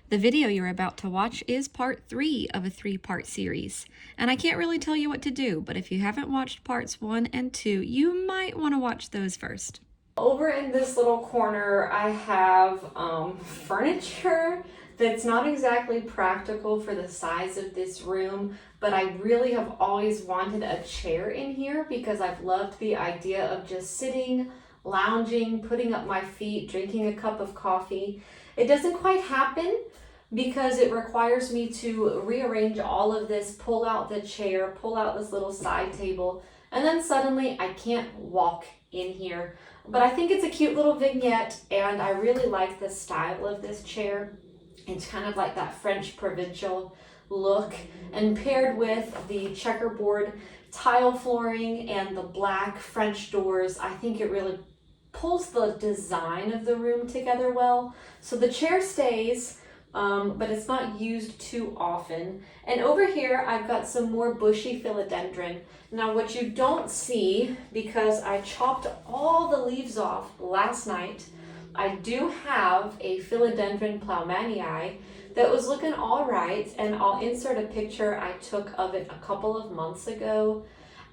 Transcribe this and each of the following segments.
The video you're about to watch is part 3 of a 3-part series, and I can't really tell you what to do, but if you haven't watched parts 1 and 2, you might want to watch those first. Over in this little corner, I have furniture that's not exactly practical for the size of this room, but I really have always wanted a chair in here because I've loved the idea of just sitting, lounging, putting up my feet, drinking a cup of coffee. It doesn't quite happen because it requires me to rearrange all of this, pull out the chair, pull out this little side table, and then suddenly I can't walk in here. But I think it's a cute little vignette, and I really like the style of this chair. It's kind of like that French provincial look, and paired with the checkerboard tile flooring and the black French doors, I think it really pulls the design of the room together well. So the chair stays, but it's not used too often. And over here, I've got some more bushy philodendron. Now, what you don't see, because I chopped all the leaves off last night, I do have a philodendron ploumanii that was looking all right, and I'll insert a picture I took of it a couple of months ago,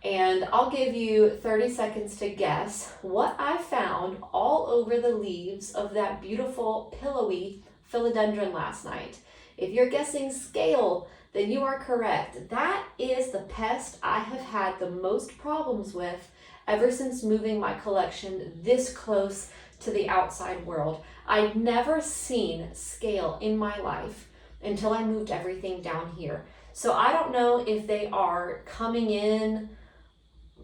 and I'll give you 30 seconds to guess what I found all over the leaves of that beautiful pillowy philodendron last night. If you're guessing scale, then you are correct. That is the pest I have had the most problems with ever since moving my collection this close to the outside world. I'd never seen scale in my life until I moved everything down here. So I don't know if they are coming in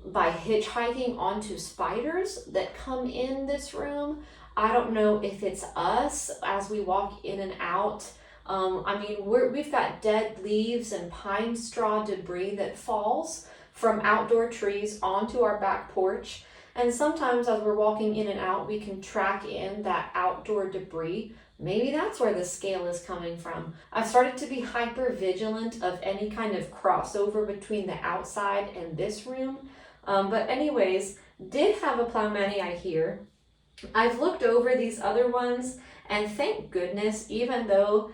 by hitchhiking onto spiders that come in this room. I don't know if it's us as we walk in and out. We've got dead leaves and pine straw debris that falls from outdoor trees onto our back porch. And sometimes as we're walking in and out, we can track in that outdoor debris. Maybe that's where the scale is coming from. I've started to be hyper vigilant of any kind of crossover between the outside and this room. But anyways, did have a ploumanii here. I've looked over these other ones, and thank goodness, even though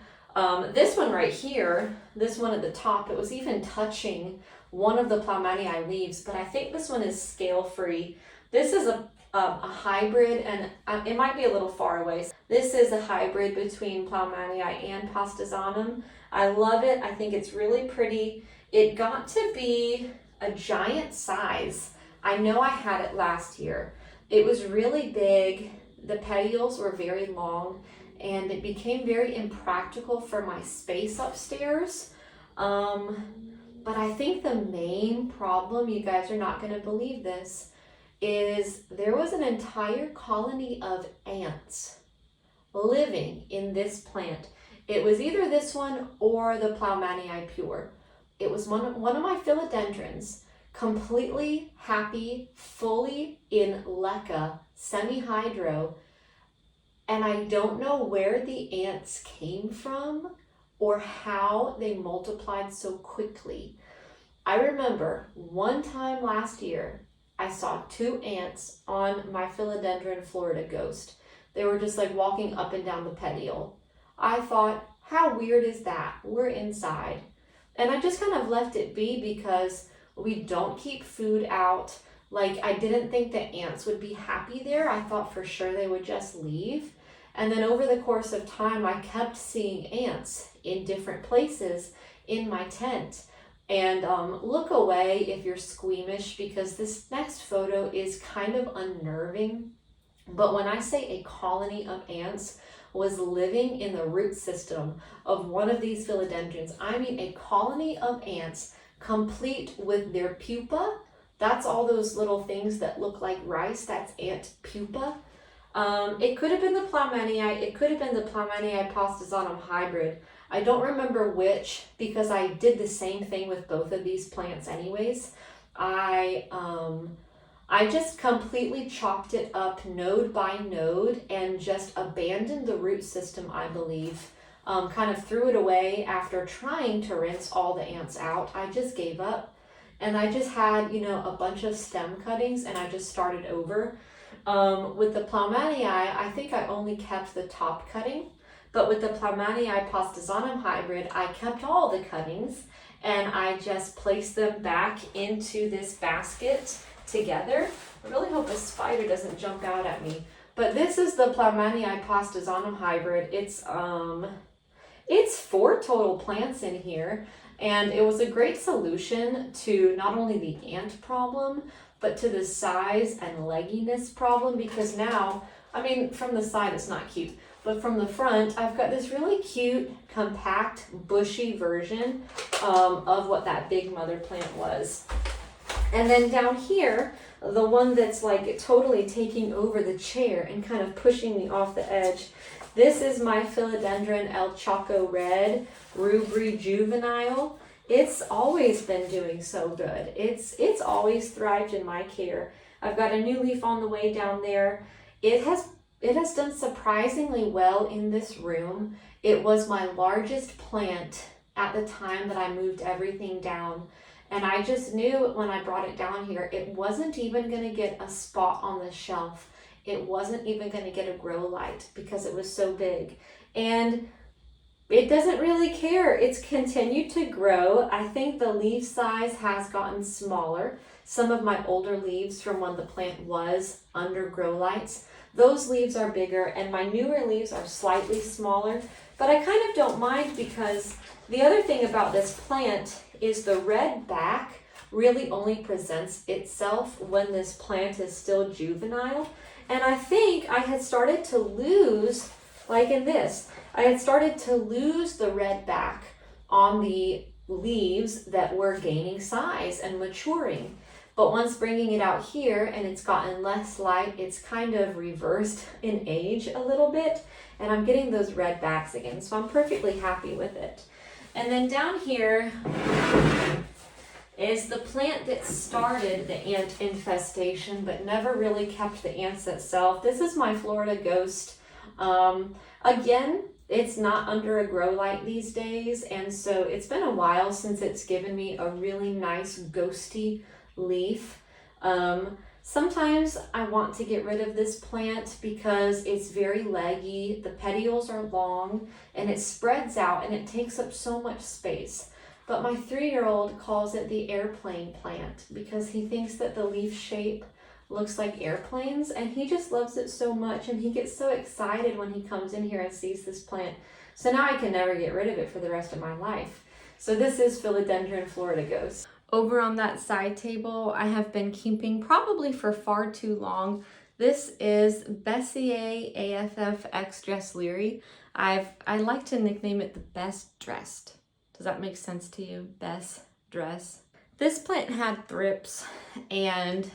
this one right here, this one at the top, it was even touching one of the ploumanii leaves, but I think this one is scale free. This is a hybrid, and it might be a little far away. This is a hybrid between ploumanii and pastazanum. I love it. I think it's really pretty. It got to be a giant size. I know I had it last year. It was really big. The petioles were very long, and it became very impractical for my space upstairs. But I think the main problem, you guys are not going to believe this, is there was an entire colony of ants living in this plant. It was either this one or the ploumanii pure. It was one of my philodendrons, completely happy, fully in leca, semi-hydro, and I don't know where the ants came from or how they multiplied so quickly. I remember one time last year, I saw 2 ants on my philodendron Florida ghost. They were just like walking up and down the petiole. I thought, how weird is that? We're inside. And I just kind of left it be because we don't keep food out. Like, I didn't think the ants would be happy there. I thought for sure they would just leave. And then over the course of time, I kept seeing ants in different places in my tent. And look away if you're squeamish, because this next photo is kind of unnerving. But when I say a colony of ants was living in the root system of one of these philodendrons, I mean a colony of ants complete with their pupa. That's all those little things that look like rice. That's ant pupa. It could have been the ploumanii. It could have been the ploumanii pastazanum hybrid. I don't remember which, because I did the same thing with both of these plants anyways. I just completely chopped it up node by node and just abandoned the root system, I believe. Kind of threw it away after trying to rinse all the ants out. I just gave up, and I just had, a bunch of stem cuttings, and I just started over. With the ploumanii, I think I only kept the top cutting But with the Plumanii postazonum hybrid, I kept all the cuttings and I just placed them back into this basket together. I really hope a spider doesn't jump out at me. But this is the Plumanii postazonum hybrid. It's 4 total plants in here, and it was a great solution to not only the ant problem, but to the size and legginess problem, because now, I mean, from the side it's not cute, but from the front, I've got this really cute, compact, bushy version of what that big mother plant was. And then down here, the one that's like totally taking over the chair and kind of pushing me off the edge, this is my philodendron El Choco Red, Rubri Juvenile. It's always been doing so good. It's always thrived in my care. I've got a new leaf on the way down there. It has done surprisingly well in this room. It was my largest plant at the time that I moved everything down. And I just knew when I brought it down here, it wasn't even going to get a spot on the shelf. It wasn't even going to get a grow light because it was so big. And it doesn't really care. It's continued to grow. I think the leaf size has gotten smaller. Some of my older leaves from when the plant was under grow lights, those leaves are bigger, and my newer leaves are slightly smaller. But I kind of don't mind, because the other thing about this plant is the red back really only presents itself when this plant is still juvenile. And I think I had started to lose, like in this, I had started to lose the red back on the leaves that were gaining size and maturing. But once bringing it out here and it's gotten less light, it's kind of reversed in age a little bit, and I'm getting those red backs again. So I'm perfectly happy with it. And then down here is the plant that started the ant infestation but never really kept the ants itself. This is my Florida Ghost. Again, it's not under a grow light these days, and so it's been a while since it's given me a really nice ghosty leaf. Sometimes I want to get rid of this plant because it's very leggy, the petioles are long, and it spreads out and it takes up so much space. But my 3-year-old calls it the airplane plant because he thinks that the leaf shape looks like airplanes, and he just loves it so much, and he gets so excited when he comes in here and sees this plant. So now I can never get rid of it for the rest of my life. So this is Philodendron Florida Ghost. Over on that side table, I have been keeping, probably for far too long, this is Bessier AFF X Dress Leary. I like to nickname it the best dressed. Does that make sense to you? Best dress. This plant had thrips, and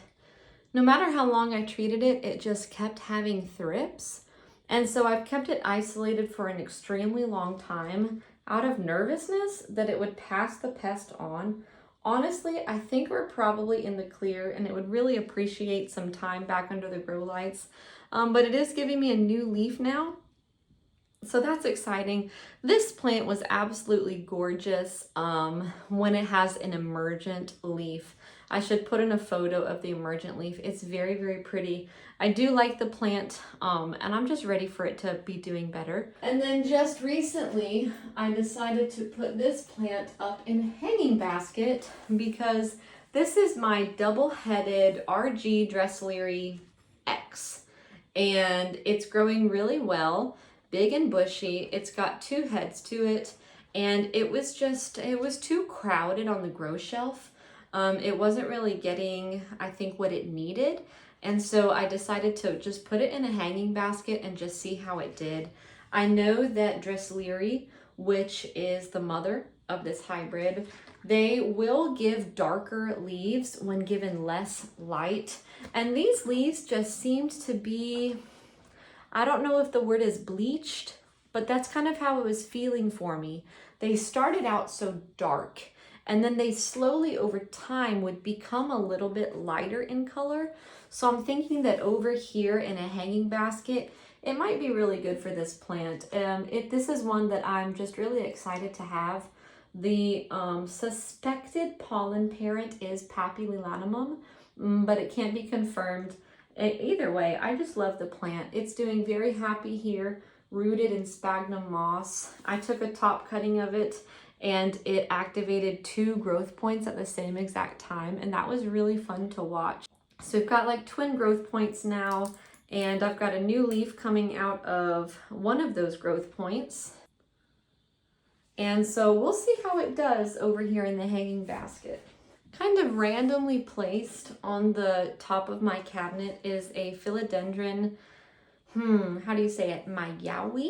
no matter how long I treated it, it just kept having thrips. And so I've kept it isolated for an extremely long time out of nervousness that it would pass the pest on. Honestly, I think we're probably in the clear, and it would really appreciate some time back under the grow lights. But it is giving me a new leaf now, so that's exciting. This plant was absolutely gorgeous when it has an emergent leaf. I should put in a photo of the emergent leaf. It's very, very pretty. I do like the plant, and I'm just ready for it to be doing better. And then just recently, I decided to put this plant up in a hanging basket because this is my double-headed RG Dresslery X, and it's growing really well, big and bushy. It's got 2 heads to it, and it was too crowded on the grow shelf. It wasn't really getting, I think, what it needed. And so I decided to just put it in a hanging basket and just see how it did. I know that Dresslery, which is the mother of this hybrid, they will give darker leaves when given less light. And these leaves just seemed to be, I don't know if the word is bleached, but that's kind of how it was feeling for me. They started out so dark, and then they slowly over time would become a little bit lighter in color. So I'm thinking that over here in a hanging basket, it might be really good for this plant. This is one that I'm just really excited to have. The suspected pollen parent is Papillilanimum, but it can't be confirmed. Either way, I just love the plant. It's doing very happy here rooted in sphagnum moss. I took a top cutting of it and it activated 2 growth points at the same exact time, and that was really fun to watch. So we've got like twin growth points now, and I've got a new leaf coming out of one of those growth points. And so we'll see how it does over here in the hanging basket. Kind of randomly placed on the top of my cabinet is a philodendron, how do you say it? Mayoi?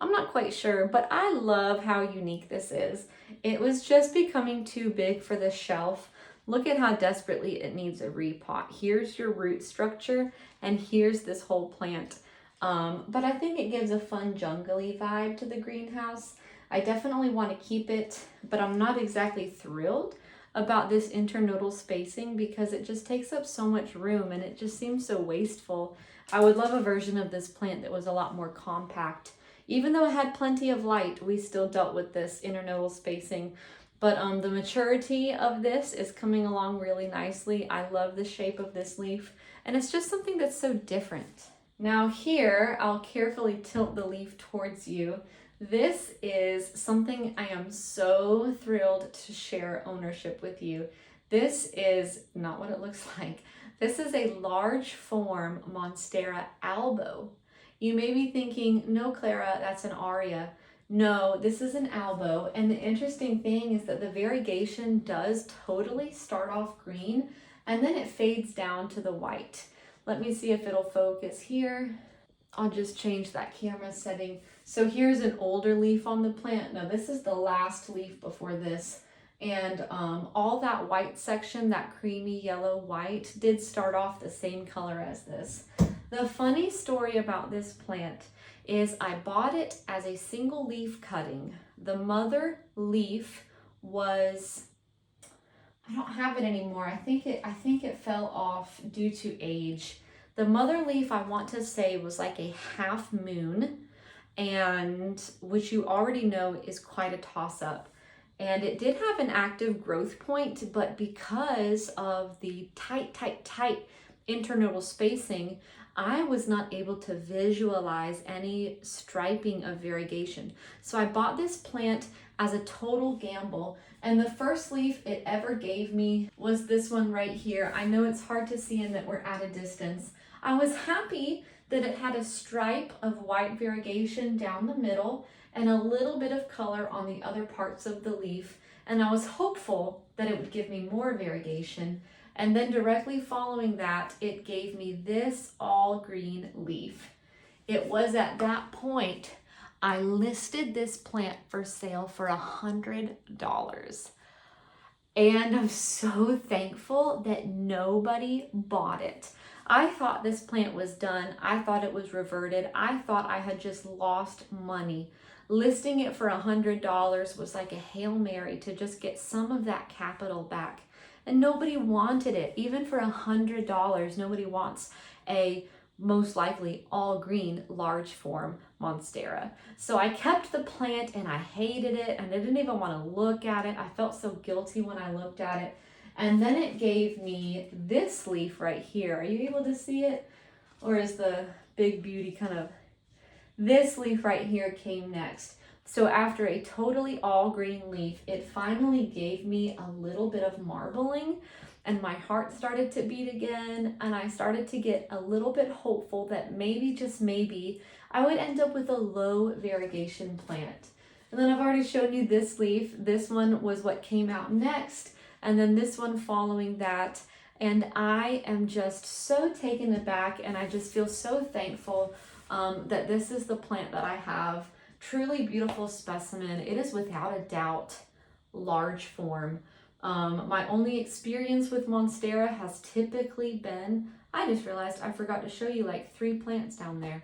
I'm not quite sure, but I love how unique this is. It was just becoming too big for the shelf. Look at how desperately it needs a repot. Here's your root structure, and here's this whole plant. But I think it gives a fun jungly vibe to the greenhouse. I definitely want to keep it, but I'm not exactly thrilled about this internodal spacing because it just takes up so much room and it just seems so wasteful. I would love a version of this plant that was a lot more compact. Even though it had plenty of light, we still dealt with this internodal spacing. But the maturity of this is coming along really nicely. I love the shape of this leaf, and it's just something that's so different. Now here, I'll carefully tilt the leaf towards you. This is something I am so thrilled to share ownership with you. This is not what it looks like. This is a large form monstera albo. You may be thinking, no, Clara, that's an aria. No, this is an albo, and the interesting thing is that the variegation does totally start off green, and then it fades down to the white. Let me see if it'll focus here. I'll just change that camera setting. So here's an older leaf on the plant. Now this is the last leaf before this, and all that white section, that creamy yellow white, did start off the same color as this. The funny story about this plant is I bought it as a single leaf cutting. The mother leaf was, I don't have it anymore. I think it fell off due to age. The mother leaf, I want to say, was like a half moon, and which you already know is quite a toss-up. And it did have an active growth point, but because of the tight internodal spacing, I was not able to visualize any striping of variegation. So I bought this plant as a total gamble, and the first leaf it ever gave me was this one right here. I know it's hard to see in that we're at a distance. I was happy that it had a stripe of white variegation down the middle and a little bit of color on the other parts of the leaf, and I was hopeful that it would give me more variegation. And then directly following that, it gave me this all green leaf. It was at that point I listed this plant for sale for $100. And I'm so thankful that nobody bought it. I thought this plant was done. I thought it was reverted. I thought I had just lost money. Listing it for $100 was like a Hail Mary to just get some of that capital back. And nobody wanted it. Even for $100, nobody wants a most likely all green large form monstera. So I kept the plant and I hated it and I didn't even want to look at it. I felt so guilty when I looked at it. And then it gave me this leaf right here. Are you able to see it? Or is the big beauty kind of... This leaf right here came next. So after a totally all green leaf, it finally gave me a little bit of marbling, and my heart started to beat again, and I started to get a little bit hopeful that maybe, just maybe, I would end up with a low variegation plant. And then I've already shown you this leaf. This one was what came out next, and then this one following that. And I am just so taken aback, and I just feel so thankful that this is the plant that I have. Truly beautiful specimen. It is without a doubt large form. My only experience with monstera has typically been, I just realized I forgot to show you like 3 plants down there.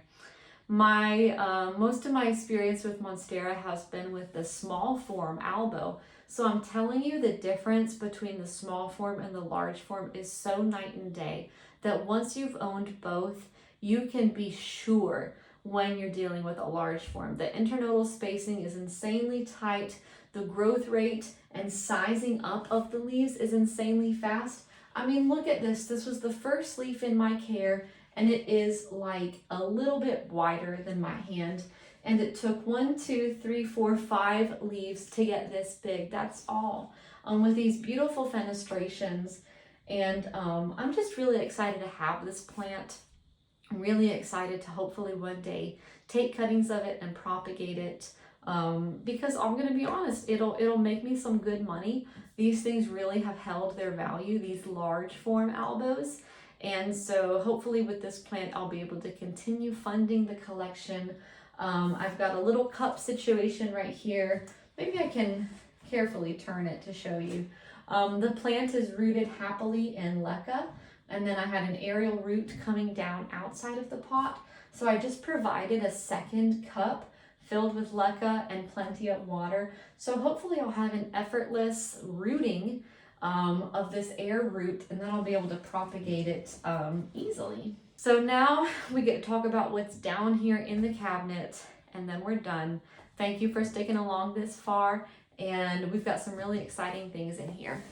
Most of my experience with monstera has been with the small form albo. So I'm telling you, the difference between the small form and the large form is so night and day that once you've owned both, you can be sure when you're dealing with a large form. The internodal spacing is insanely tight. The growth rate and sizing up of the leaves is insanely fast. I mean, look at this. This was the first leaf in my care, and it is like a little bit wider than my hand. And it took 1, 2, 3, 4, 5 leaves to get this big. That's all. With these beautiful fenestrations. And I'm just really excited to have this plant. I'm really excited to hopefully one day take cuttings of it and propagate it. Because I'm going to be honest, it'll make me some good money. These things really have held their value, these large form albos. And so hopefully with this plant, I'll be able to continue funding the collection. I've got a little cup situation right here. Maybe I can carefully turn it to show you. The plant is rooted happily in leca, and then I had an aerial root coming down outside of the pot. So I just provided a second cup filled with leca and plenty of water. So hopefully I'll have an effortless rooting of this air root, and then I'll be able to propagate it easily. So now we get to talk about what's down here in the cabinet, and then we're done. Thank you for sticking along this far, and we've got some really exciting things in here.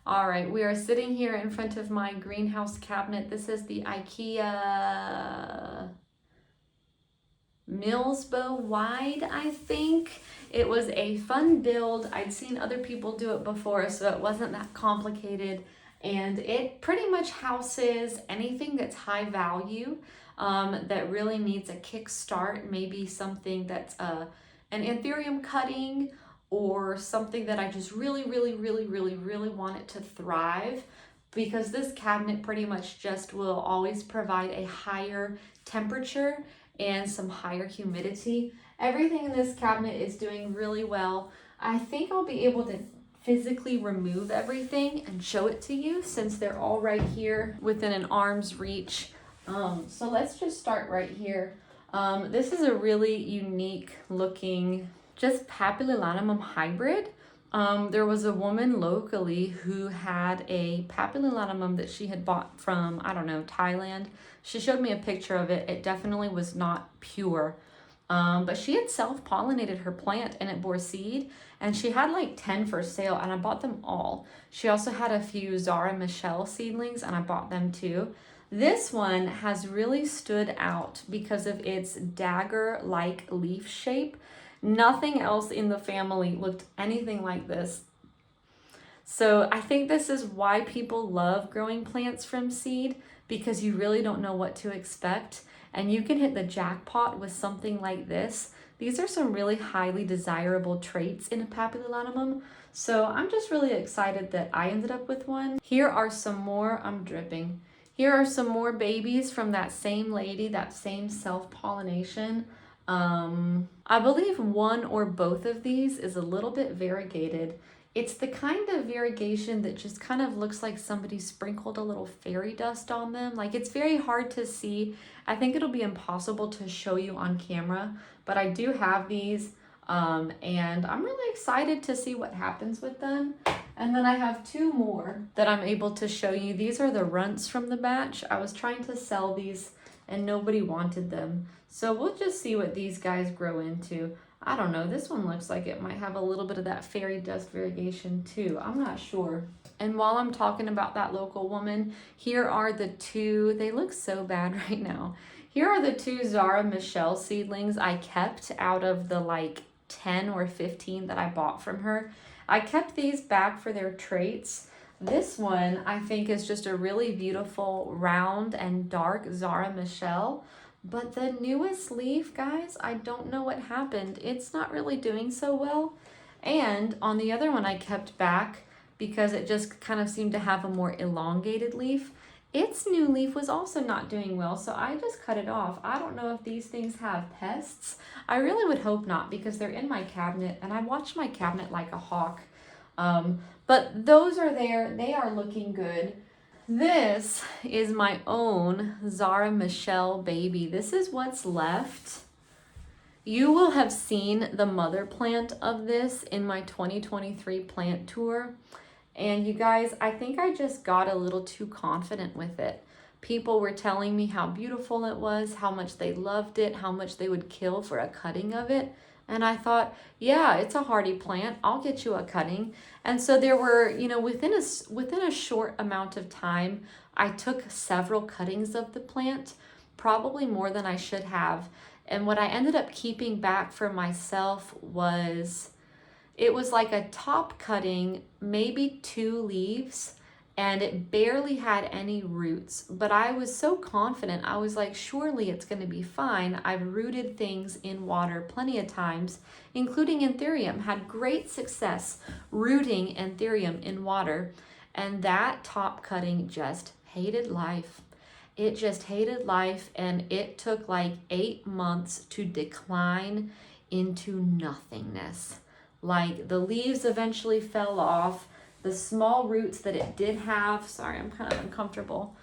All right, we are sitting here in front of my greenhouse cabinet. This is the Ikea Millsbow Wide, I think. It was a fun build. I'd seen other people do it before, so it wasn't that complicated. And it pretty much houses anything that's high value that really needs a kickstart. Maybe something that's an Anthurium cutting, or something that I just really want it to thrive, because this cabinet pretty much just will always provide a higher temperature and some higher humidity. Everything in this cabinet is doing really well. I think I'll be able to physically remove everything and show it to you, since they're all right here within an arm's reach. So let's just start right here. This is a really unique looking just Papillilanimum hybrid. There was a woman locally who had a Papillilanimum that she had bought from, I don't know, Thailand. She showed me a picture of it. It definitely was not pure. But she had self-pollinated her plant and it bore seed, and she had like 10 for sale, and I bought them all. She also had a few Zara Michelle seedlings, and I bought them too. This one has really stood out because of its dagger-like leaf shape. Nothing else in the family looked anything like this. So I think this is why people love growing plants from seed, because you really don't know what to expect. And you can hit the jackpot with something like this. These are some really highly desirable traits in a Papillilanimum. So I'm just really excited that I ended up with one. Here are some more, I'm dripping. Here are some more babies from that same lady, that same self-pollination. I believe one or both of these is a little bit variegated. It's the kind of variegation that just kind of looks like somebody sprinkled a little fairy dust on them. Like, it's very hard to see. I think it'll be impossible to show you on camera, but I do have these, and I'm really excited to see what happens with them. And then I have two more that I'm able to show you. These are the runts from the batch. I was trying to sell these and nobody wanted them. So we'll just see what these guys grow into. I don't know, this one looks like it might have a little bit of that fairy dust variegation too. I'm not sure. And while I'm talking about that local woman, here are the two, they look so bad right now. Here are the two Zara Michelle seedlings I kept out of the like 10 or 15 that I bought from her. I kept these back for their traits. This one I think is just a really beautiful round and dark Zara Michelle. But the newest leaf, guys, I don't know what happened. It's not really doing so well. And on the other one I kept back because it just kind of seemed to have a more elongated leaf. Its new leaf was also not doing well, so I just cut it off. I don't know if these things have pests. I really would hope not, because they're in my cabinet and I watch my cabinet like a hawk. But those are there. They are looking good. This is my own Zara Michelle baby. This is what's left. You will have seen the mother plant of this in my 2023 plant tour. And you guys, I think I just got a little too confident with it. People were telling me how beautiful it was, how much they loved it, how much they would kill for a cutting of it. And I thought, yeah, it's a hardy plant. I'll get you a cutting. And so there were, you know, within a short amount of time, I took several cuttings of the plant, probably more than I should have. And what I ended up keeping back for myself was, it was like a top cutting, maybe 2 leaves, and it barely had any roots. But I was so confident. I was like, surely it's going to be fine. I've rooted things in water plenty of times, including Anthurium. Had great success rooting Anthurium in water. And that top cutting just hated life. It just hated life, and it took like 8 months to decline into nothingness. Like, the leaves eventually fell off. The small roots that it did have, sorry, I'm kind of uncomfortable.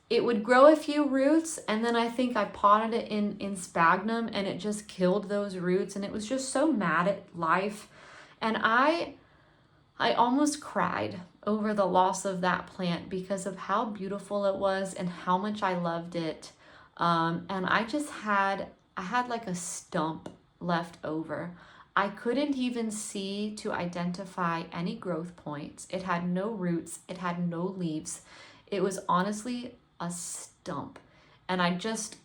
It would grow a few roots, and then I think I potted it in sphagnum, and it just killed those roots, and it was just so mad at life. And I almost cried over the loss of that plant because of how beautiful it was and how much I loved it. And I had like a stump left over. I couldn't even see to identify any growth points. It had no roots. It had no leaves. It was honestly a stump. And it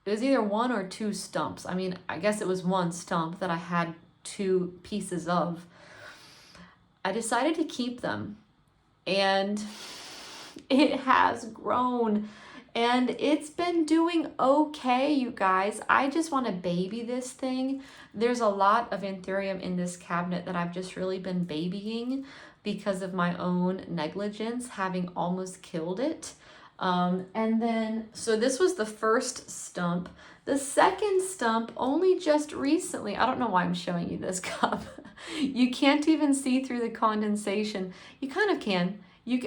was either 1 or 2 stumps. I mean, I guess it was 1 stump that I had 2 pieces of. I decided to keep them, and it has grown, and it's been doing okay, you guys. I just want to baby this thing. There's a lot of Anthurium in this cabinet that I've just really been babying because of my own negligence, having almost killed it. So this was the first stump. The second stump only just recently, I don't know why I'm showing you this cup. You can't even see through the condensation. You kind of can.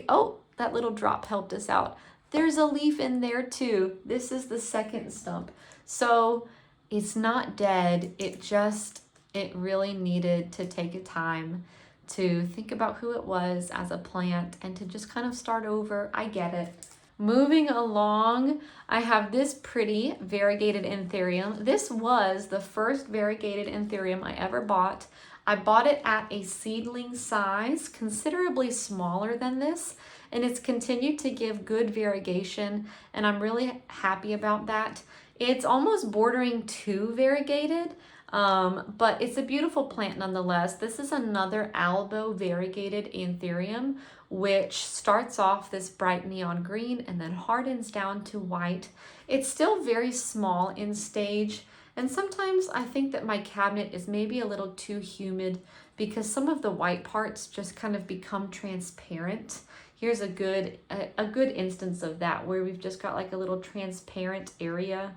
Oh, that little drop helped us out. There's a leaf in there too. This is the second stump. So it's not dead. It really needed to take a time to think about who it was as a plant and to just kind of start over. I get it. Moving along, I have this pretty variegated Anthurium. This was the first variegated Anthurium I ever bought. I bought it at a seedling size, considerably smaller than this, and it's continued to give good variegation, and I'm really happy about that. It's almost bordering too variegated, but it's a beautiful plant nonetheless. This is another albo variegated Anthurium, which starts off this bright neon green and then hardens down to white. It's still very small in stage, and sometimes I think that my cabinet is maybe a little too humid because some of the white parts just kind of become transparent. Here's a good instance of that, where we've just got like a little transparent area.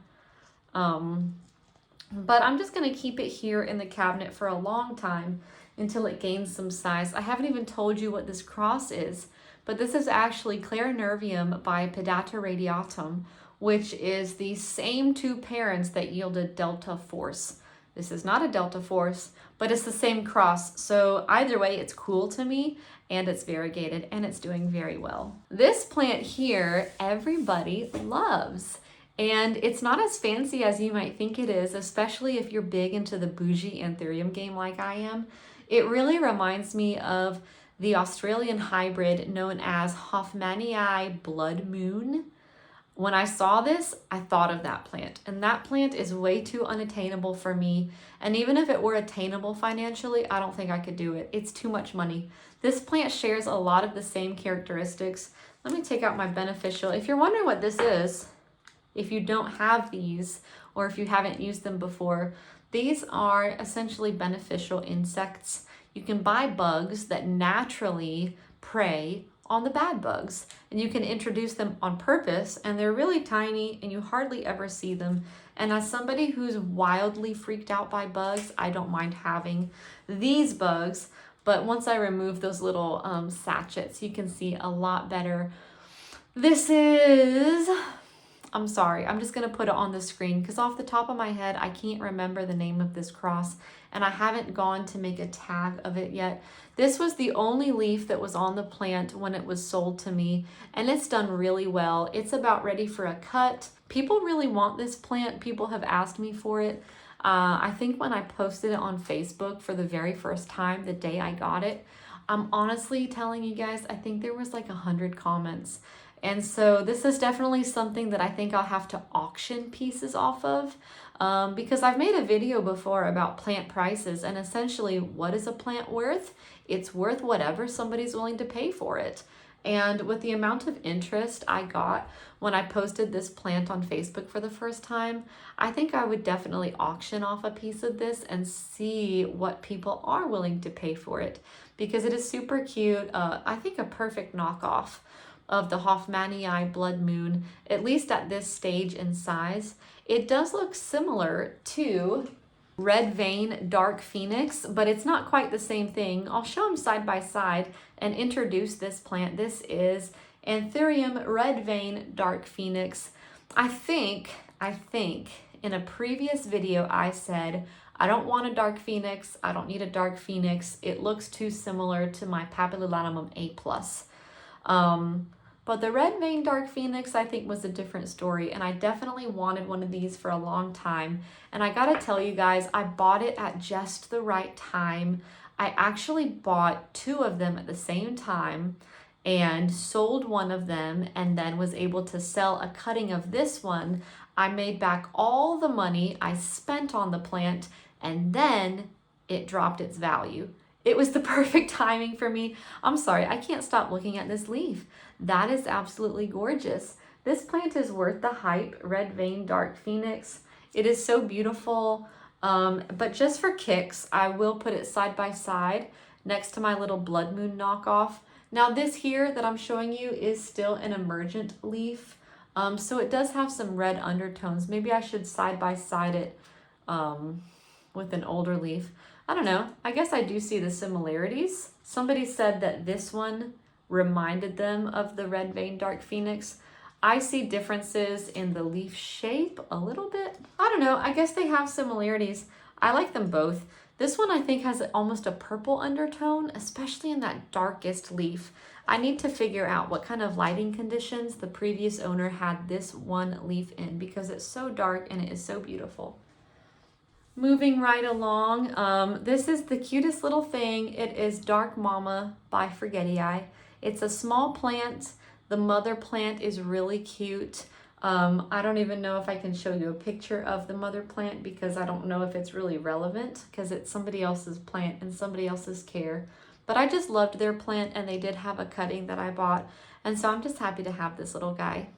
But I'm just going to keep it here in the cabinet for a long time until it gains some size. I haven't even told you what this cross is, but this is actually Clarinervium by Pedata radiatum, which is the same 2 parents that yielded Delta Force. This is not a Delta Force, but it's the same cross. So either way, it's cool to me, and it's variegated, and it's doing very well. This plant here, everybody loves. And it's not as fancy as you might think it is, especially if you're big into the bougie Anthurium game like I am. It really reminds me of the Australian hybrid known as Hoffmanii Blood Moon. When I saw this, I thought of that plant, and that plant is way too unattainable for me. And even if it were attainable financially, I don't think I could do it. It's too much money. This plant shares a lot of the same characteristics. Let me take out my beneficial. If you're wondering what this is, if you don't have these, or if you haven't used them before, these are essentially beneficial insects. You can buy bugs that naturally prey on the bad bugs, and you can introduce them on purpose, and they're really tiny and you hardly ever see them. And as somebody who's wildly freaked out by bugs, I don't mind having these bugs, but once I remove those little sachets, you can see a lot better. This is, I'm sorry, I'm just gonna put it on the screen because off the top of my head, I can't remember the name of this cross, and I haven't gone to make a tag of it yet. This was the only leaf that was on the plant when it was sold to me, and it's done really well. It's about ready for a cut. People really want this plant. People have asked me for it. I think when I posted it on Facebook for the very first time, the day I got it, I'm honestly telling you guys, I think there was like 100 comments. And so this is definitely something that I think I'll have to auction pieces off of, because I've made a video before about plant prices, and essentially what is a plant worth? It's worth whatever somebody's willing to pay for it. And with the amount of interest I got when I posted this plant on Facebook for the first time, I think I would definitely auction off a piece of this and see what people are willing to pay for it, because it is super cute. I think a perfect knockoff of the Hoffmanii Blood Moon, at least at this stage in size. It does look similar to Red Vein Dark Phoenix, but it's not quite the same thing. I'll show them side by side and introduce this plant. This is Anthurium Red Vein Dark Phoenix. I think in a previous video I said, I don't want a dark phoenix. I don't need a dark phoenix. It looks too similar to my Papillolanimum A+. But the Red Vein Dark Phoenix, I think, was a different story, and I definitely wanted one of these for a long time. And I gotta tell you guys, I bought it at just the right time. I actually bought 2 of them at the same time and sold one of them, and then was able to sell a cutting of this one. I made back all the money I spent on the plant, and then it dropped its value. It was the perfect timing for me. I'm sorry, I can't stop looking at this leaf. That is absolutely gorgeous. This plant is worth the hype, Red Vein Dark Phoenix. It is so beautiful, but just for kicks, I will put it side by side next to my little Blood Moon knockoff. Now this here that I'm showing you is still an emergent leaf, so it does have some red undertones. Maybe I should side by side it with an older leaf. I don't know. I guess I do see the similarities. Somebody said that this one reminded them of the Red Vein Dark Phoenix. I see differences in the leaf shape a little bit. I don't know. I guess they have similarities. I like them both. This one I think has almost a purple undertone, especially in that darkest leaf. I need to figure out what kind of lighting conditions the previous owner had this one leaf in, because it's so dark and it is so beautiful. Moving right along, this is the cutest little thing. It is Dark Mama by Forgetii. It's a small plant. The mother plant is really cute. I don't even know if I can show you a picture of the mother plant, because I don't know if it's really relevant, because it's somebody else's plant and somebody else's care. But I just loved their plant, and they did have a cutting that I bought, and so I'm just happy to have this little guy.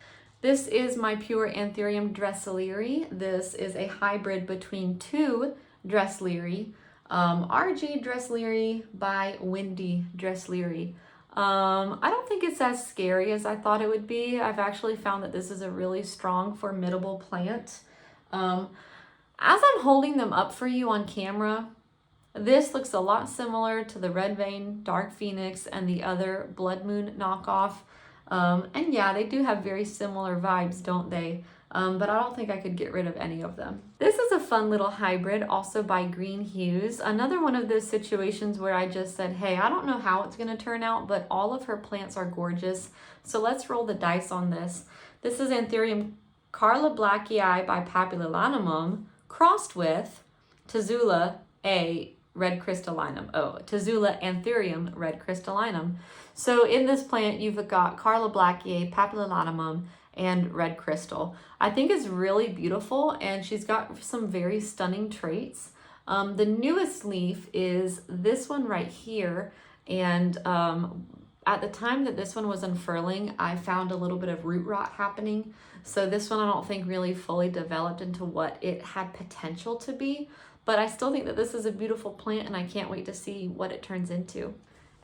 This is my pure Anthurium Dressleri. This is a hybrid between 2 Dressleri. RG Dressleri by Windy Dressleri. I don't think it's as scary as I thought it would be. I've actually found that this is a really strong, formidable plant. As I'm holding them up for you on camera, this looks a lot similar to the Red Vein Dark Phoenix and the other Blood Moon knockoff. And yeah, they do have very similar vibes, don't they? But I don't think I could get rid of any of them. This is a fun little hybrid, also by Green Hues. Another one of those situations where I just said, hey, I don't know how it's going to turn out, but all of her plants are gorgeous. So let's roll the dice on this. This is Anthurium Carla Blackii by Papillolanimum crossed with Tazula A Red Crystallinum. Oh, Tazula Anthurium Red Crystallinum. So in this plant, you've got Carla Blackii, Papillolanimum, and Red Crystal. I think it's really beautiful, and she's got some very stunning traits. The newest leaf is this one right here, and at the time that this one was unfurling, I found a little bit of root rot happening. So this one I don't think really fully developed into what it had potential to be, but I still think that this is a beautiful plant, and I can't wait to see what it turns into.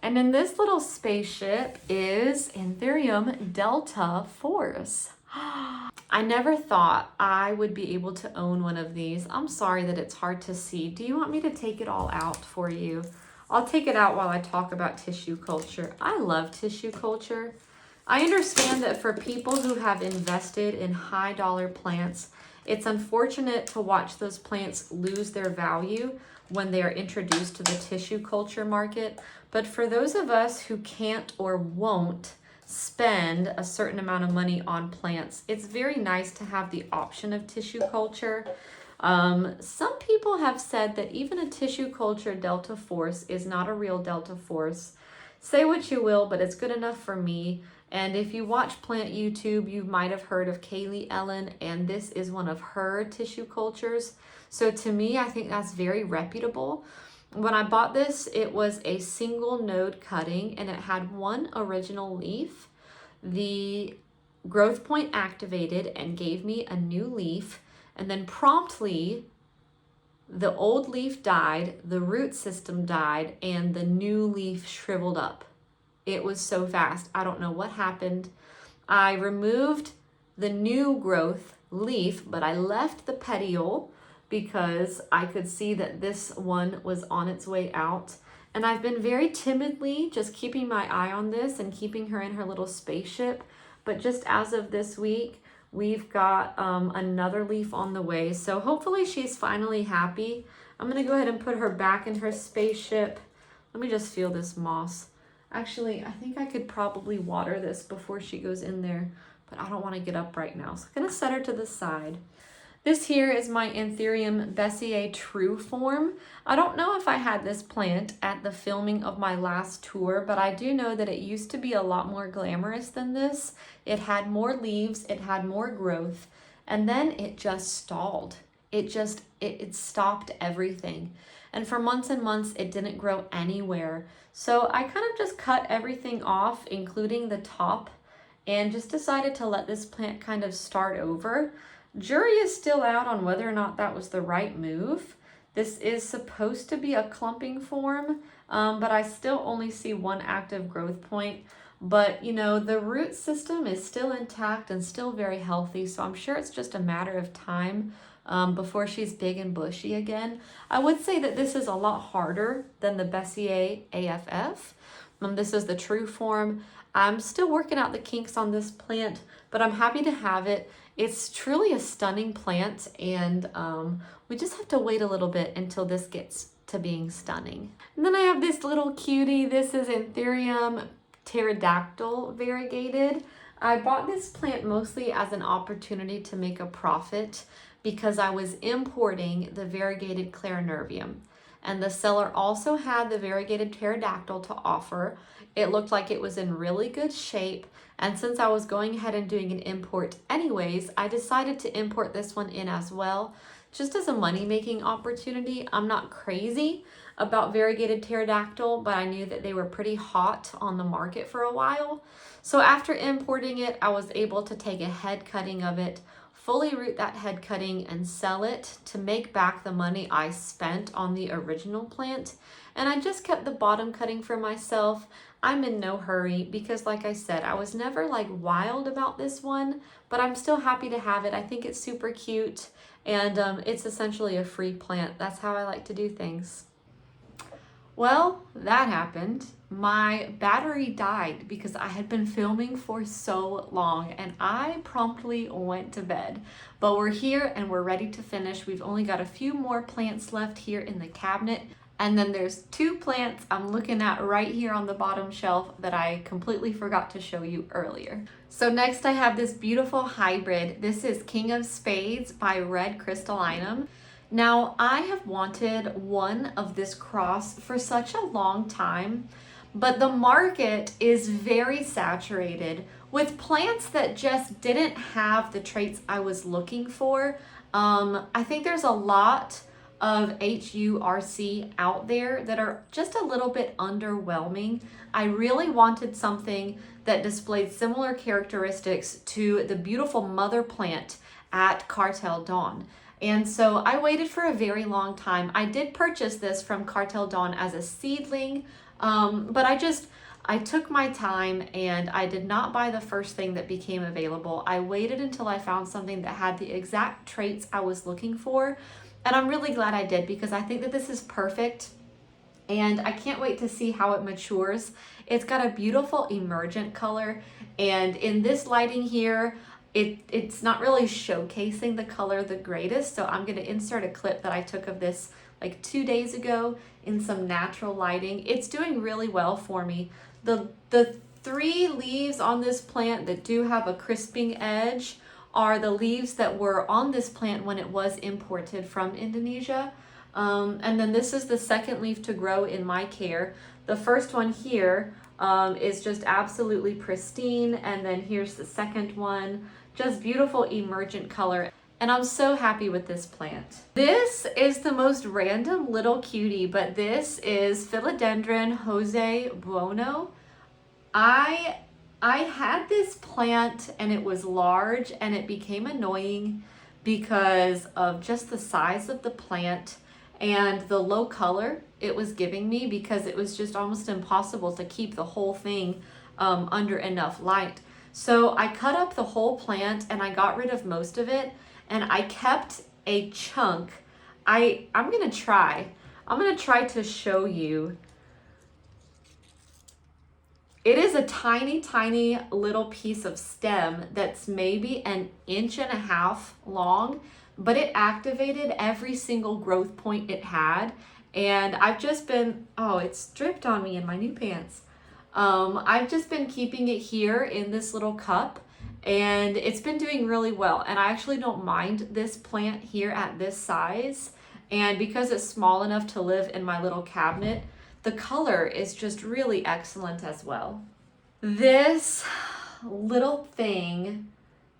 And then this little spaceship is Anthurium Delta Force. I never thought I would be able to own one of these. I'm sorry that it's hard to see. Do you want me to take it all out for you? I'll take it out while I talk about tissue culture. I love tissue culture. I understand that for people who have invested in high dollar plants, it's unfortunate to watch those plants lose their value when they are introduced to the tissue culture market. But for those of us who can't or won't spend a certain amount of money on plants, it's very nice to have the option of tissue culture. Some people have said that even a tissue culture Delta Force is not a real Delta Force. Say what you will, but it's good enough for me. And if you watch plant YouTube, you might have heard of Kaylee Ellen, and this is one of her tissue cultures. So to me, I think that's very reputable. When I bought this, it was a single node cutting and it had one original leaf. The growth point activated and gave me a new leaf, and then promptly the old leaf died, the root system died, and the new leaf shriveled up. It was so fast. I don't know what happened. I removed the new growth leaf, but I left the petiole because I could see that this one was on its way out. And I've been very timidly just keeping my eye on this and keeping her in her little spaceship. But just as of this week, we've got another leaf on the way. So hopefully she's finally happy. I'm gonna go ahead and put her back in her spaceship. Let me just feel this moss. Actually, I think I could probably water this before she goes in there, but I don't wanna get up right now. So I'm gonna set her to the side. This here is my Anthurium Bessier True Form. I don't know if I had this plant at the filming of my last tour, but I do know that it used to be a lot more glamorous than this. It had more leaves, it had more growth, and then it just stalled. It stopped everything. And for months and months, it didn't grow anywhere. So I kind of just cut everything off, including the top, and just decided to let this plant kind of start over. Jury is still out on whether or not that was the right move. This is supposed to be a clumping form, but I still only see one active growth point. But you know, the root system is still intact and still very healthy, so I'm sure it's just a matter of time before she's big and bushy again. I would say that this is a lot harder than the Bessier AFF. This is the true form. I'm still working out the kinks on this plant, but I'm happy to have it. It's truly a stunning plant, and we just have to wait a little bit until this gets to being stunning. And then I have this little cutie. This is Anthurium pterodactyl variegated. I bought this plant mostly as an opportunity to make a profit because I was importing the variegated clarinervium. And the seller also had the variegated pterodactyl to offer. It looked like it was in really good shape. And since I was going ahead and doing an import anyways, I decided to import this one in as well, just as a money-making opportunity. I'm not crazy about variegated pterodactyl, but I knew that they were pretty hot on the market for a while. So after importing it, I was able to take a head cutting of it, fully root that head cutting and sell it to make back the money I spent on the original plant. And I just kept the bottom cutting for myself. I'm in no hurry because, like I said, I was never like wild about this one, but I'm still happy to have it. I think it's super cute, and it's essentially a free plant. That's how I like to do things. Well, that happened. My battery died because I had been filming for so long and I promptly went to bed. But we're here and we're ready to finish. We've only got a few more plants left here in the cabinet. And then there's two plants I'm looking at right here on the bottom shelf that I completely forgot to show you earlier. So next I have this beautiful hybrid. This is King of Spades by Red Crystallinum. Now, I have wanted one of this cross for such a long time, but the market is very saturated with plants that just didn't have the traits I was looking for. I think there's a lot of HURC out there that are just a little bit underwhelming. I really wanted something that displayed similar characteristics to the beautiful mother plant at Cartel Dawn. And so I waited for a very long time. I did purchase this from Cartel Dawn as a seedling, but I took my time and I did not buy the first thing that became available. I waited until I found something that had the exact traits I was looking for. And I'm really glad I did because I think that this is perfect. And I can't wait to see how it matures. It's got a beautiful emergent color. And in this lighting here, it's not really showcasing the color the greatest, so I'm going to insert a clip that I took of this like 2 days ago in some natural lighting. It's doing really well for me. The three leaves on this plant that do have a crisping edge are the leaves that were on this plant when it was imported from Indonesia. And then this is the second leaf to grow in my care. The first one here is just absolutely pristine. And then here's the second one, just beautiful emergent color. And I'm so happy with this plant. This is the most random little cutie, but this is Philodendron Jose Buono. I had this plant and it was large and it became annoying because of just the size of the plant and the low color it was giving me, because it was just almost impossible to keep the whole thing under enough light. So I cut up the whole plant and I got rid of most of it, and I kept a chunk. I'm gonna try to show you. It is a tiny, tiny little piece of stem that's maybe 1.5 inches long, but it activated every single growth point it had. And I've just been, oh, it's dripped on me in my new pants. I've just been keeping it here in this little cup, and it's been doing really well. And I actually don't mind this plant here at this size. And because it's small enough to live in my little cabinet, the color is just really excellent as well. This little thing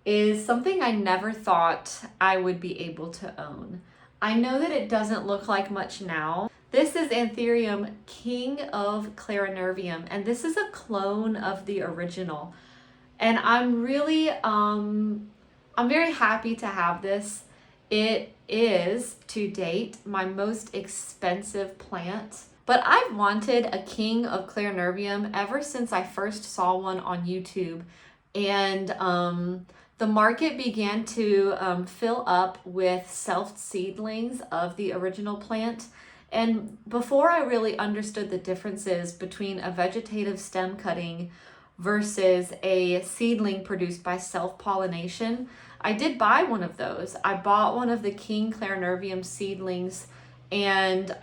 is something I never thought I would be able to own. I know that it doesn't look like much now. This is Anthurium, King of Clarinervium, and this is a clone of the original. And I'm really, I'm very happy to have this. It is, to date, my most expensive plant. But I've wanted a King of Clarinervium ever since I first saw one on YouTube. And the market began to fill up with self-seedlings of the original plant. And before I really understood the differences between a vegetative stem cutting versus a seedling produced by self-pollination, I did buy one of those. I bought one of the King Clarinervium seedlings, and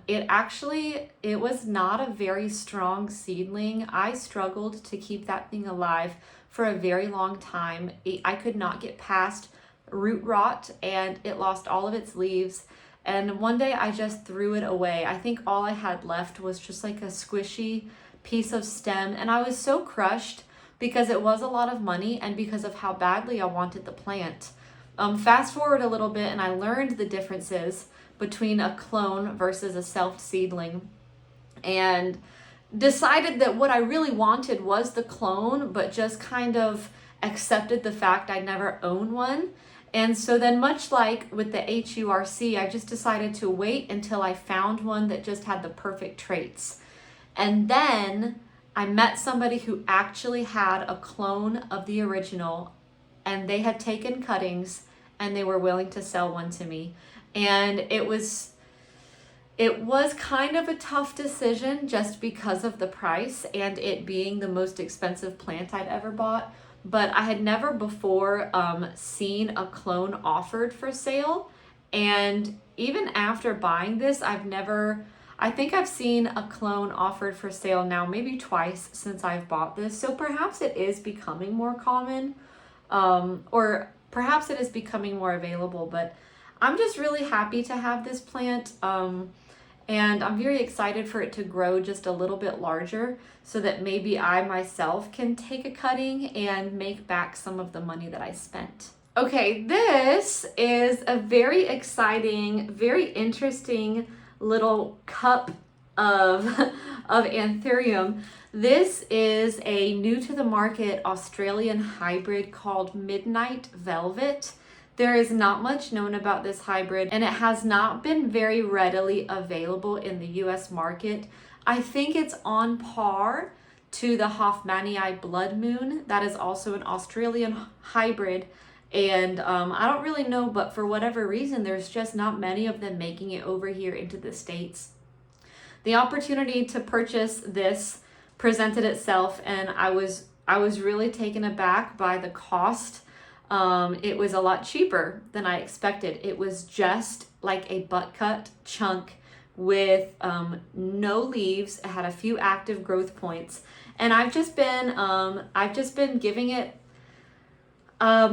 it was not a very strong seedling. I struggled to keep that thing alive for a very long time. I could not get past root rot, and it lost all of its leaves. And one day I just threw it away. I think all I had left was just like a squishy piece of stem, and I was so crushed because it was a lot of money and because of how badly I wanted the plant. Fast forward a little bit and I learned the differences between a clone versus a self-seedling, and decided that what I really wanted was the clone, but just kind of accepted the fact I'd never own one. And so then, much like with the HURC, I just decided to wait until I found one that just had the perfect traits. And then I met somebody who actually had a clone of the original, and they had taken cuttings and they were willing to sell one to me. And it was kind of a tough decision just because of the price and it being the most expensive plant I'd ever bought. But I had never before seen a clone offered for sale. And even after buying this, I think I've seen a clone offered for sale now maybe twice since I've bought this. So perhaps it is becoming more common, or perhaps it is becoming more available, but I'm just really happy to have this plant. And I'm very excited for it to grow just a little bit larger so that maybe I myself can take a cutting and make back some of the money that I spent. Okay, this is a very exciting, very interesting little cup of Anthurium. This is a new to the market Australian hybrid called Midnight Velvet. There is not much known about this hybrid, and it has not been very readily available in the US market. I think it's on par to the Hoffmanii Blood Moon. That is also an Australian hybrid, and I don't really know, but for whatever reason, there's just not many of them making it over here into the States. The opportunity to purchase this presented itself, and I was really taken aback by the cost. It was a lot cheaper than I expected. It was just like a butt cut chunk with no leaves. It had a few active growth points, and I've just been giving it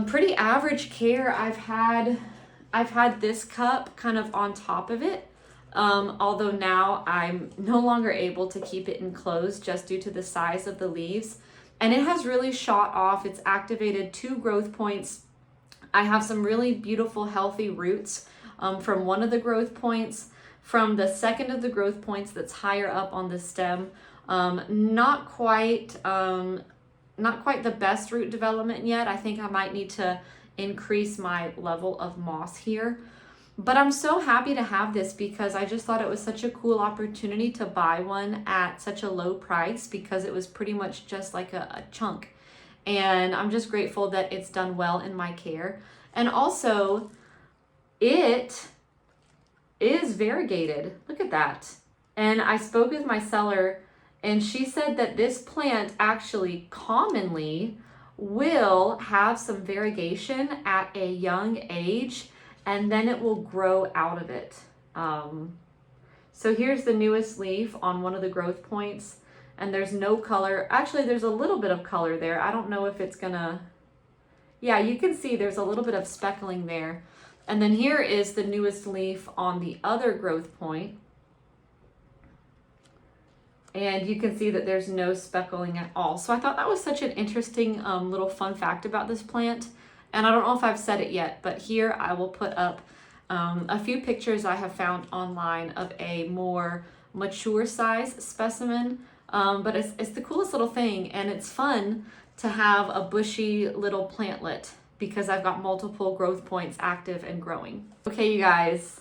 pretty average care. I've had this cup kind of on top of it although now I'm no longer able to keep it enclosed just due to the size of the leaves. And it has really shot off. It's activated 2 growth points. I have some really beautiful, healthy roots from one of the growth points. From the second of the growth points that's higher up on the stem, not quite the best root development yet. I think I might need to increase my level of moss here. But I'm so happy to have this because I just thought it was such a cool opportunity to buy one at such a low price because it was pretty much just like a chunk. And I'm just grateful that it's done well in my care. And also, it is variegated. Look at that. And I spoke with my seller and she said that this plant actually commonly will have some variegation at a young age and then it will grow out of it. So here's the newest leaf on one of the growth points and there's no color. Actually, there's a little bit of color there. I don't know if it's gonna, yeah, you can see there's a little bit of speckling there. And then here is the newest leaf on the other growth point. And you can see that there's no speckling at all. So I thought that was such an interesting little fun fact about this plant. And I don't know if I've said it yet, but here I will put up a few pictures I have found online of a more mature size specimen. But it's the coolest little thing, and it's fun to have a bushy little plantlet because I've got multiple growth points active and growing. Okay, you guys,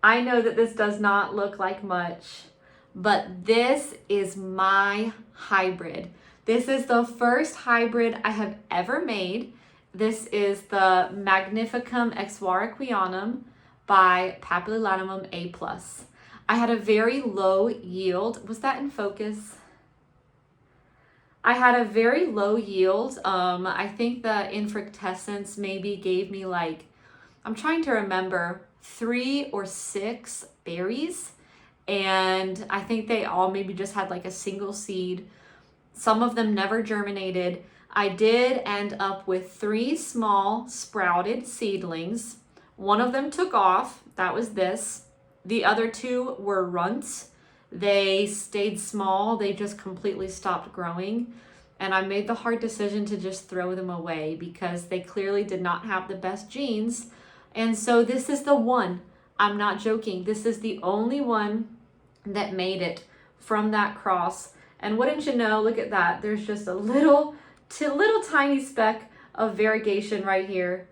I know that this does not look like much, but this is my hybrid. This is the first hybrid I have ever made. This is the Magnificum Exwaraquianum by Papillilatimum A+. I had a very low yield. Was that in focus? I had a very low yield. I think the infructescence maybe gave me like, I'm trying to remember, 3 or 6 berries. And I think they all maybe just had like a single seed. Some of them never germinated. I did end up with 3 small sprouted seedlings. One of them took off. That was this. The other 2 were runts. They stayed small. They just completely stopped growing. And I made the hard decision to just throw them away because they clearly did not have the best genes. And so this is the one. I'm not joking. This is the only one that made it from that cross. And wouldn't you know, look at that. There's just a little tiny speck of variegation right here.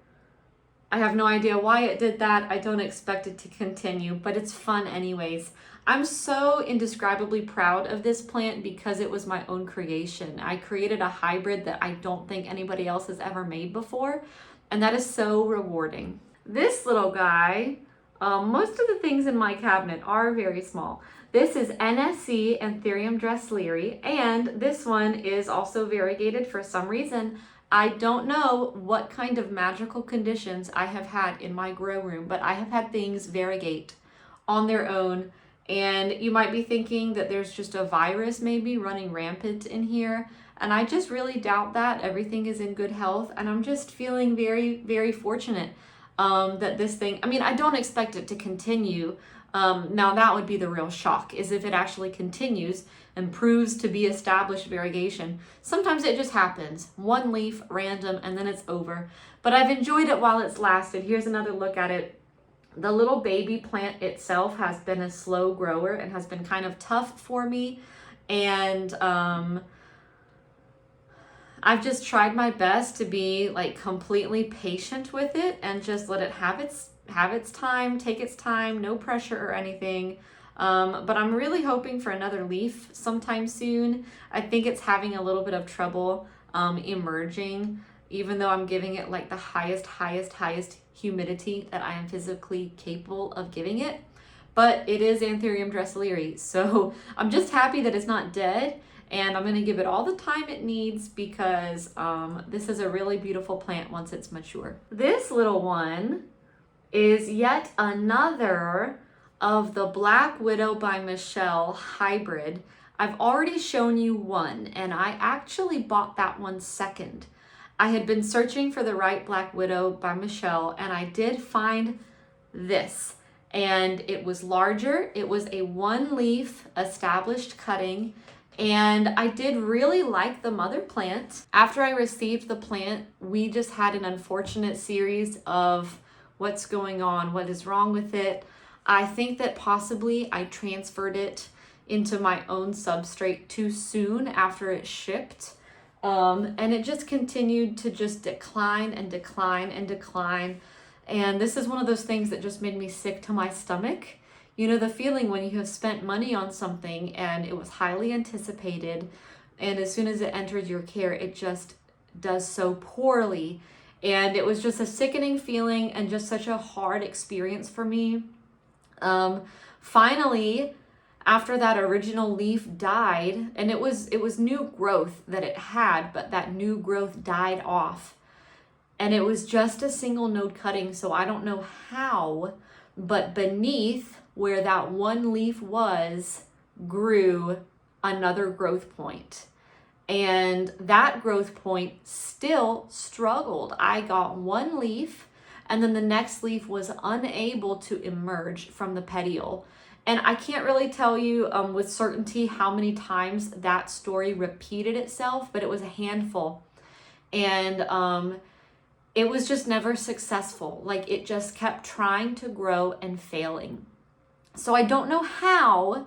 I have no idea why it did that. I don't expect it to continue, but it's fun anyways. I'm so indescribably proud of this plant because it was my own creation. I created a hybrid that I don't think anybody else has ever made before, and that is so rewarding. This little guy, most of the things in my cabinet are very small. This is NSC Anthurium Dressleri, and this one is also variegated for some reason. I don't know what kind of magical conditions I have had in my grow room, but I have had things variegate on their own. And you might be thinking that there's just a virus maybe running rampant in here. And I just really doubt that. Everything is in good health. And I'm just feeling very, very fortunate that this thing, I mean, I don't expect it to continue. Now that would be the real shock, is if it actually continues and proves to be established variegation. Sometimes it just happens. One leaf, random, and then it's over. But I've enjoyed it while it's lasted. Here's another look at it. The little baby plant itself has been a slow grower and has been kind of tough for me. And I've just tried my best to be like completely patient with it and just let it have its time, take its time, no pressure or anything. But I'm really hoping for another leaf sometime soon. I think it's having a little bit of trouble emerging, even though I'm giving it like the highest humidity that I am physically capable of giving it. But it is Anthurium Dressleri, so I'm just happy that it's not dead, and I'm gonna give it all the time it needs because this is a really beautiful plant once it's mature. This little one is yet another of the Black Widow by Michelle hybrid. I've already shown you one, and I actually bought that one second. I had been searching for the right Black Widow by Michelle, and I did find this. and it was larger. It was a one leaf established cutting, and I did really like the mother plant. After I received the plant, we just had an unfortunate series of what's going on, what is wrong with it. I think that possibly I transferred it into my own substrate too soon after it shipped. And it just continued to just decline and decline and decline. And this is one of those things that just made me sick to my stomach. You know, the feeling when you have spent money on something and it was highly anticipated, and as soon as it enters your care, it just does so poorly. And it was just a sickening feeling and just such a hard experience for me. Finally, after that original leaf died, and it was new growth that it had, but that new growth died off. And it was just a single node cutting, so I don't know how, but beneath where that one leaf was grew another growth point. And that growth point still struggled. I got one leaf, and then the next leaf was unable to emerge from the petiole. And I can't really tell you with certainty how many times that story repeated itself, but it was a handful. And it was just never successful. Like, it just kept trying to grow and failing. So I don't know how,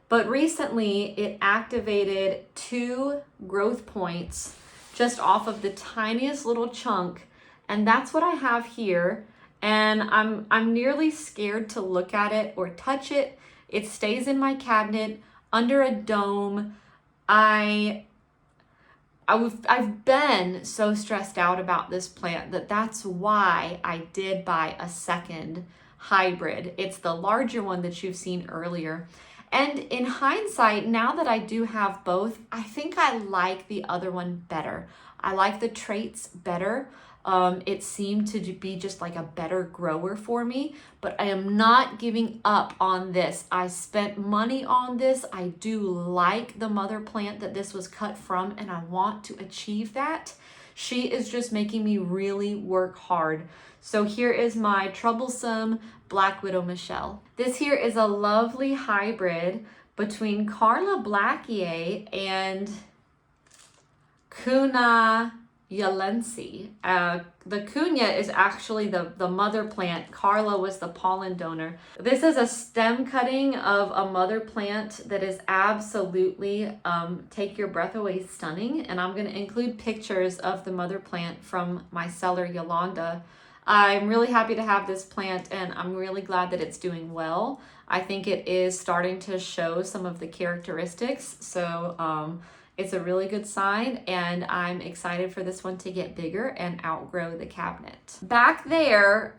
but recently it activated 2 growth points just off of the tiniest little chunk. And that's what I have here. And I'm nearly scared to look at it or touch it. It stays in my cabinet under a dome. I've been so stressed out about this plant that's why I did buy a second hybrid. It's the larger one that you've seen earlier. And in hindsight, now that I do have both, I think I like the other one better. I like the traits better. It seemed to be just like a better grower for me, but I am not giving up on this. I spent money on this. I do like the mother plant that this was cut from, and I want to achieve that. She is just making me really work hard. So here is my troublesome Black Widow Michelle. This here is a lovely hybrid between Carla Blackier and Cunha Yalensi. The Cunha is actually the mother plant. Carla was the pollen donor. This is a stem cutting of a mother plant that is absolutely take your breath away stunning. And I'm going to include pictures of the mother plant from my seller Yolanda. I'm really happy to have this plant, and I'm really glad that it's doing well. I think it is starting to show some of the characteristics. So it's a really good sign, and I'm excited for this one to get bigger and outgrow the cabinet. Back there,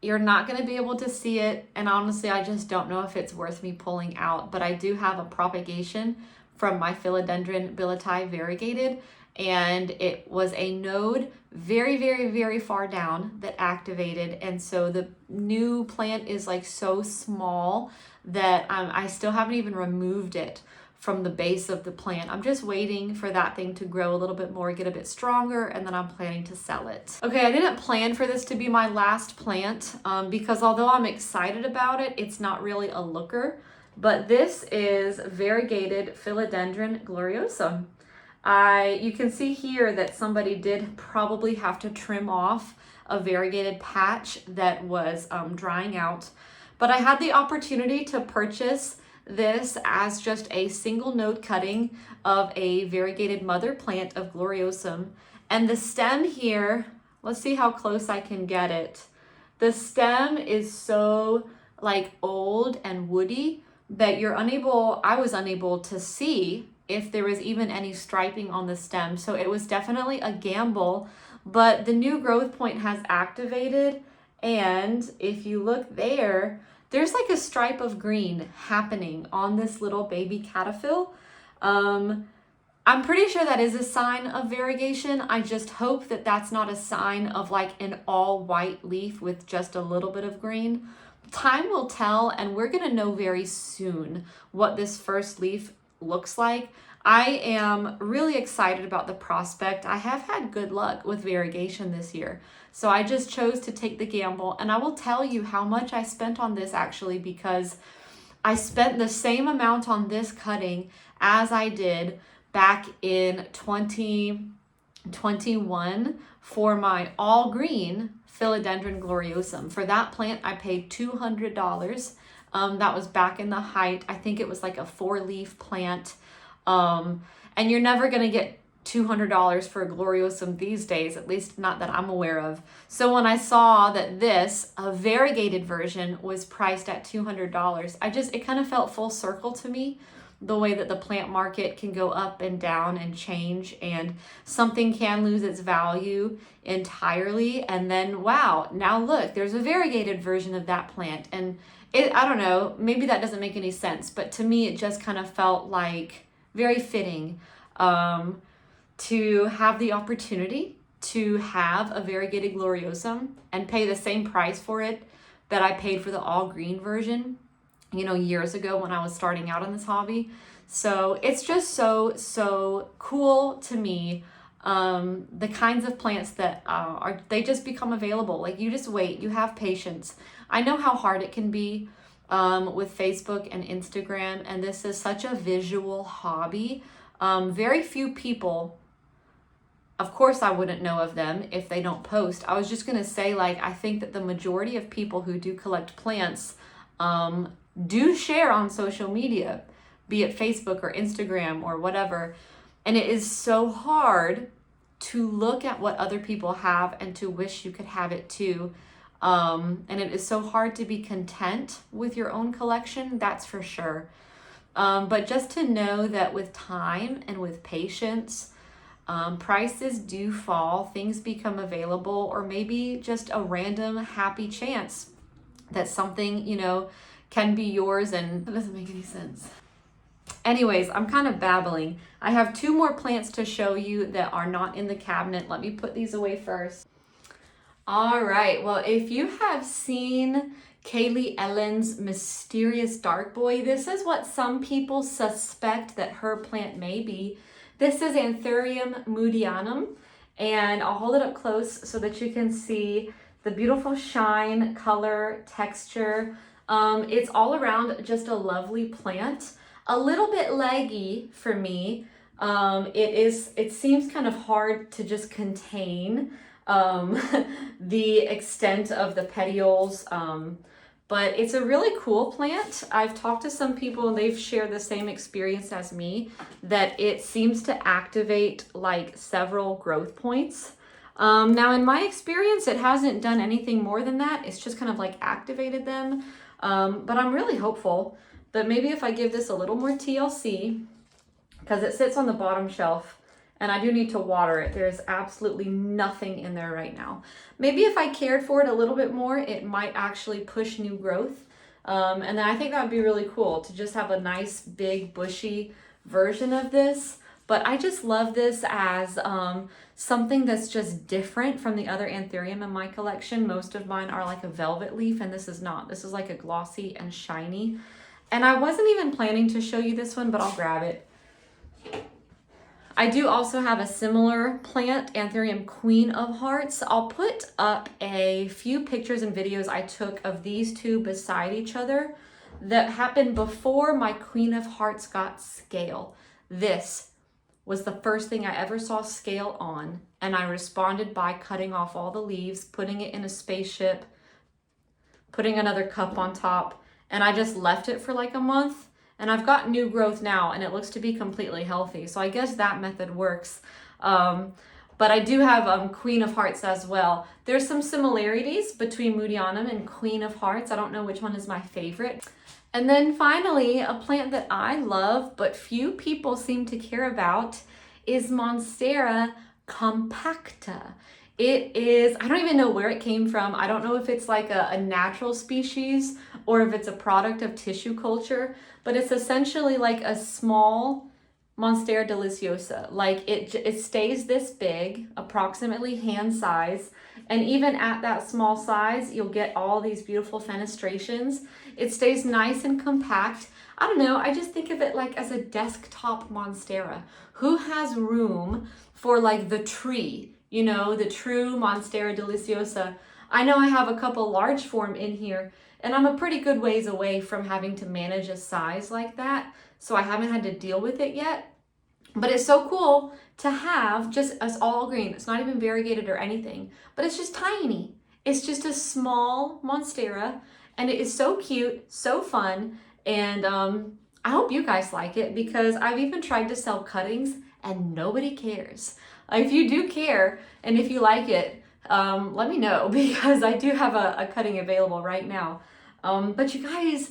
you're not going to be able to see it, and honestly, I just don't know if it's worth me pulling out, but I do have a propagation from my philodendron billeti variegated, and it was a node very, very, very far down that activated, and so the new plant is like so small that I still haven't even removed it from the base of the plant. I'm just waiting for that thing to grow a little bit more, get a bit stronger, and then I'm planning to sell it. Okay, I didn't plan for this to be my last plant because although I'm excited about it, it's not really a looker, but this is variegated philodendron gloriosum. You can see here that somebody did probably have to trim off a variegated patch that was drying out, but I had the opportunity to purchase this as just a single node cutting of a variegated mother plant of gloriosum. And the stem here, let's see how close I can get it. The stem is so like old and woody that I was unable to see if there was even any striping on the stem. So it was definitely a gamble, but the new growth point has activated. And if you look there, there's like a stripe of green happening on this little baby caterpillar. I'm pretty sure that is a sign of variegation. I just hope that that's not a sign of like an all white leaf with just a little bit of green. Time will tell, and we're gonna know very soon what this first leaf looks like. I am really excited about the prospect. I have had good luck with variegation this year. So I just chose to take the gamble, and I will tell you how much I spent on this actually, because I spent the same amount on this cutting as I did back in 2021 for my all green philodendron gloriosum. For that plant, I paid $200. That was back in the height. I think it was like a 4-leaf plant. And you're never going to get $200 for a gloriosum these days, at least not that I'm aware of. So when I saw that this, a variegated version, was priced at $200, it kind of felt full circle to me, the way that the plant market can go up and down and change, and something can lose its value entirely. And then, wow, now look, there's a variegated version of that plant. And I don't know, maybe that doesn't make any sense, but to me, it just kind of felt like very fitting to have the opportunity to have a variegated gloriosum and pay the same price for it that I paid for the all green version, years ago when I was starting out in this hobby. So it's just so cool to me, the kinds of plants that they just become available. Like, you just wait, you have patience. I know how hard it can be with Facebook and Instagram, and this is such a visual hobby. Very few people, of course I wouldn't know of them if they don't post. I was just gonna say, I think that the majority of people who do collect plants do share on social media, be it Facebook or Instagram or whatever. And it is so hard to look at what other people have and to wish you could have it too. And it is so hard to be content with your own collection, that's for sure. But just to know that with time and with patience, prices do fall, things become available, or maybe just a random happy chance that something, can be yours, and that doesn't make any sense. Anyways, I'm kind of babbling. I have 2 more plants to show you that are not in the cabinet. Let me put these away first. All right, well, if you have seen Kaylee Ellen's Mysterious Dark Boy, this is what some people suspect that her plant may be. This is Anthurium moodianum, and I'll hold it up close so that you can see the beautiful shine, color, texture. It's all around just a lovely plant. A little bit leggy for me. It seems kind of hard to just contain the extent of the petioles, but it's a really cool plant. I've talked to some people and they've shared the same experience as me, that it seems to activate several growth points. Now in my experience, it hasn't done anything more than that. It's just kind of activated them. But I'm really hopeful that maybe if I give this a little more TLC, because it sits on the bottom shelf and I do need to water it. There's absolutely nothing in there right now. Maybe if I cared for it a little bit more, it might actually push new growth. And then I think that would be really cool to just have a nice big bushy version of this. But I just love this as something that's just different from the other Anthurium in my collection. Most of mine are like a velvet leaf, and this is not. This is like a glossy and shiny. And I wasn't even planning to show you this one, but I'll grab it. I do also have a similar plant, Anthurium Queen of Hearts. I'll put up a few pictures and videos I took of these 2 beside each other that happened before my Queen of Hearts got scale. This was the first thing I ever saw scale on, and I responded by cutting off all the leaves, putting it in a spaceship, putting another cup on top, and I just left it for a month, and I've got new growth now, and it looks to be completely healthy. So I guess that method works. But I do have Queen of Hearts as well. There's some similarities between moodianum and Queen of Hearts. I don't know which one is my favorite. And then finally, a plant that I love but few people seem to care about is Monstera compacta. It is, I don't even know where it came from. I don't know if it's a natural species or if it's a product of tissue culture, but it's essentially a small monstera deliciosa. Like it stays this big, approximately hand size. And even at that small size, you'll get all these beautiful fenestrations. It stays nice and compact. I don't know, I just think of it like as a desktop monstera. Who has room for like the tree, you know, the true monstera deliciosa? I know I have a couple large form in here, and I'm a pretty good ways away from having to manage a size like that, so I haven't had to deal with it yet. But it's so cool to have just us all green. It's not even variegated or anything, but it's just tiny. It's just a small monstera, and it is so cute, so fun, and I hope you guys like it, because I've even tried to sell cuttings and nobody cares. If you do care and if you like it, let me know, because I do have a cutting available right now. But you guys,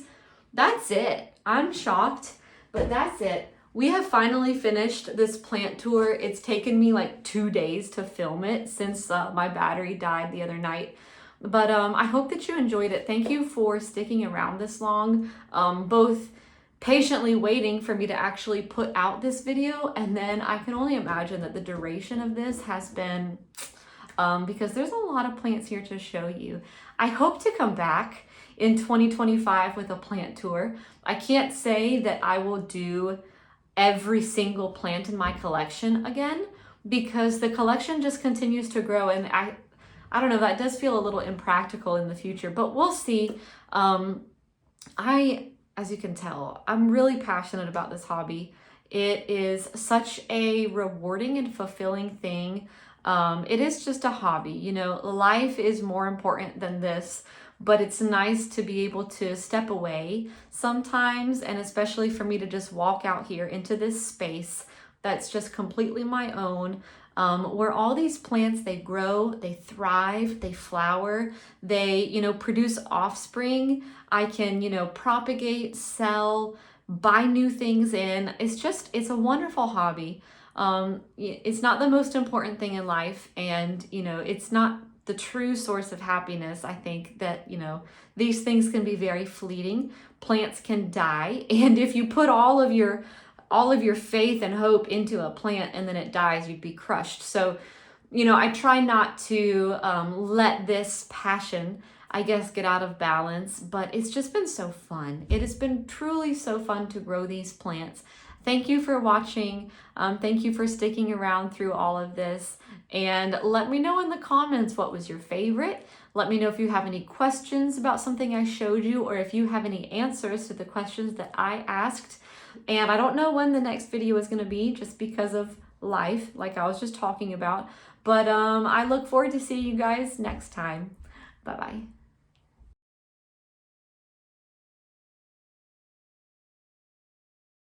that's it. I'm shocked, but that's it. We have finally finished this plant tour. It's taken me like 2 days to film it since my battery died the other night. But I hope that you enjoyed it. Thank you for sticking around this long, both patiently waiting for me to actually put out this video, and then I can only imagine that the duration of this has been, because there's a lot of plants here to show you. I hope to come back in 2025 with a plant tour. I can't say that I will do every single plant in my collection again, because the collection just continues to grow, and I don't know, that does feel a little impractical in the future, but we'll see. As you can tell, I'm really passionate about this hobby. It is such a rewarding and fulfilling thing. It is just a hobby, you know, life is more important than this, but it's nice to be able to step away sometimes, and especially for me to just walk out here into this space that's just completely my own, where all these plants, they grow, they thrive, they flower, they, you know, produce offspring. I can, you know, propagate, sell, buy new things in. It's a wonderful hobby. It's not the most important thing in life, and, you know, it's not the true source of happiness. I think that, you know, these things can be very fleeting. Plants can die, and if you put all of your faith and hope into a plant and then it dies, you'd be crushed. So, you know, I try not to let this passion, I guess, get out of balance, but it's just been so fun. It has been truly so fun to grow these plants. Thank you for watching. Thank you for sticking around through all of this. And let me know in the comments what was your favorite. Let me know if you have any questions about something I showed you, or if you have any answers to the questions that I asked. And I don't know when the next video is going to be, just because of life, like I was just talking about. But I look forward to seeing you guys next time. Bye-bye.